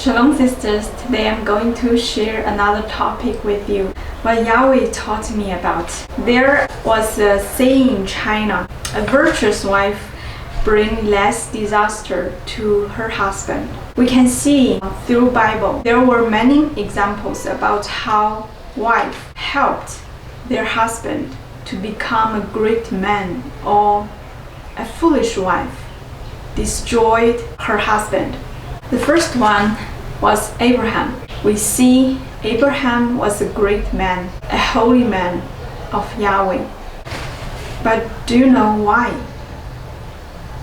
Shalom sisters, today I'm going to share another topic with you. What Yahweh taught me about. There was a saying in China, a virtuous wife brings less disaster to her husband. We can see through Bible, there were many examples about how wife helped their husband to become a great man, or a foolish wife destroyed her husband. The first one was Abraham. We see Abraham was a great man, a holy man of Yahweh. But do you know why?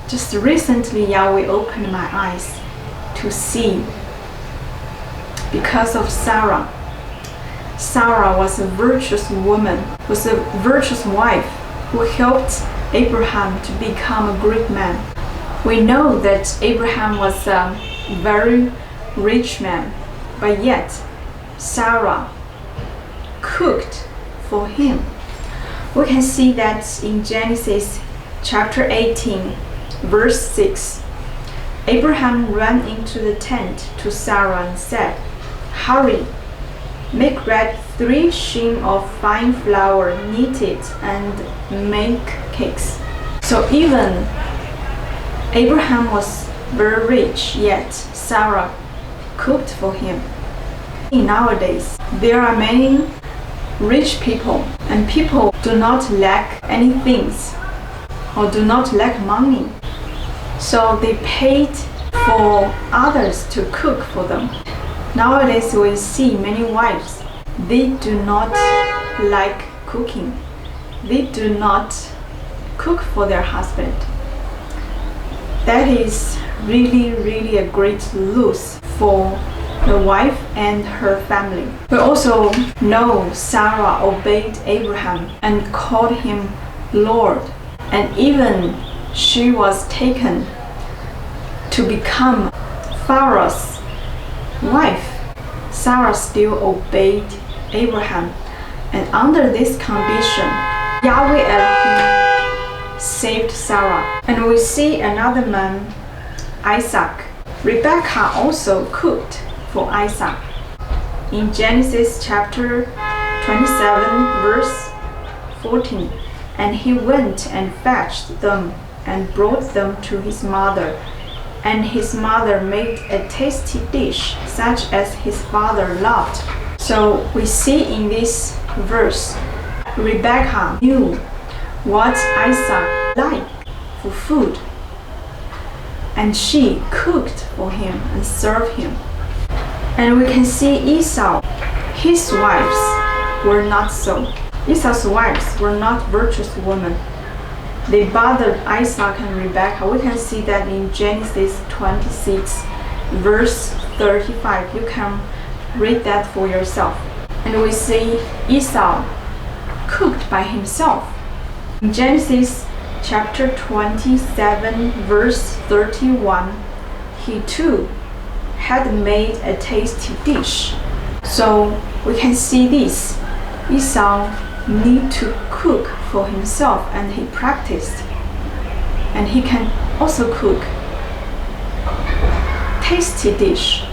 Just recently Yahweh opened my eyes to see. Because of Sarah. Sarah was a virtuous woman, was a virtuous wife who helped Abraham to become a great man. We know that Abraham was a very rich man, but yet Sarah cooked for him. We can see that in Genesis chapter 18, verse 6. Abraham ran into the tent to Sarah and said, "Hurry, make ready 3 shim of fine flour, knead it, and make cakes." So even Abraham was very rich, yet Sarah cooked for him. Nowadays, there are many rich people, and people do not lack any things or do not lack money. So they paid for others to cook for them. Nowadays, we see many wives, they do not like cooking. They do not cook for their husband. That is really a great loss for the wife and her family. We also know Sarah obeyed Abraham and called him Lord, and even she was taken to become Pharaoh's wife. Sarah still obeyed Abraham, and under this condition, Yahweh Elohim saved Sarah. And we see another man, Isaac. Rebekah also cooked for Isaac. In Genesis chapter 27, verse 14, and he went and fetched them and brought them to his mother. And his mother made a tasty dish, such as his father loved. So we see in this verse, Rebekah knew what Isaac liked for food, and she cooked for him and served him. And we can see Esau, his wives were not so. Esau's wives were not virtuous women. They bothered Isaac and Rebekah. We can see that in Genesis 26, verse 35. You can read that for yourself. And we see Esau cooked by himself. In Genesis chapter 27, verse 31, he too had made a tasty dish. So we can see this. Esau need to cook for himself, and he practiced. And he can also cook tasty dish.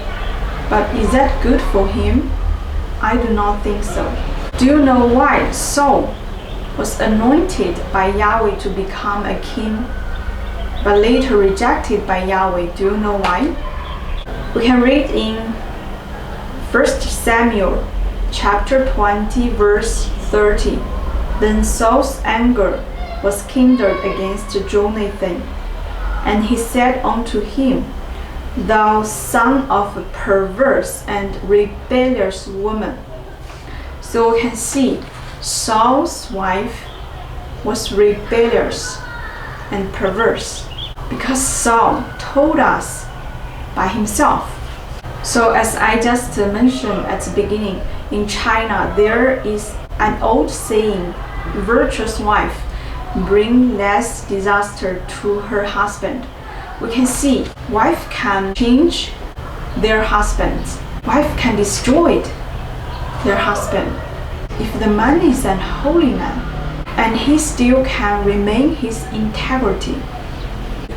But is that good for him? I do not think so. Do you know why Saul was anointed by Yahweh to become a king, but later rejected by Yahweh? Do you know why? We can read in 1 Samuel chapter 20, verse 30. Then Saul's anger was kindled against Jonathan, and he said unto him, "Thou son of a perverse and rebellious woman." So we can see Saul's wife was rebellious and perverse because Saul told us by himself. So as I just mentioned at the beginning, in China there is an old saying, virtuous wife bring less disaster to her husband. We can see wife can change their husbands. Wife can destroy their husband. If the man is an holy man, and he still can remain his integrity.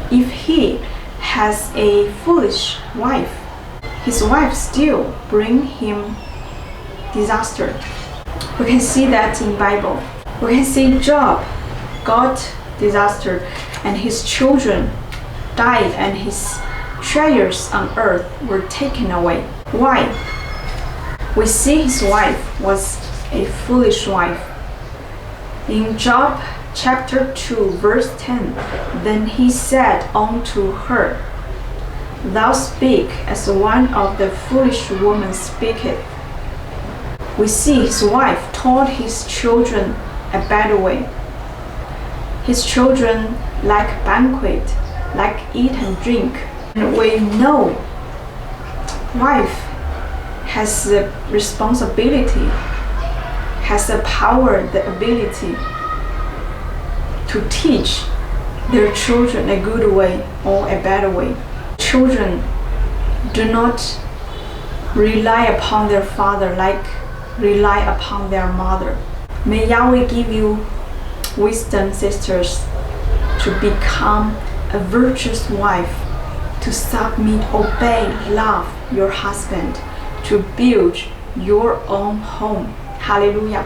If he has a foolish wife, his wife still bring him disaster. We can see that in Bible. We can see Job got disaster and his children died and his treasures on earth were taken away. Why? We see his wife was a foolish wife. In Job chapter 2 verse 10, then he said unto her, Thou speak as one of the foolish women speaketh. We see his wife taught his children a better way. His children like banquet, like eat and drink. And we know wife has the responsibility, has the power, the ability to teach their children a good way or a better way. Children do not rely upon their father like rely upon their mother. May Yahweh give you wisdom, sisters, to become a virtuous wife, to submit, obey, love your husband, to build your own home. Hallelujah.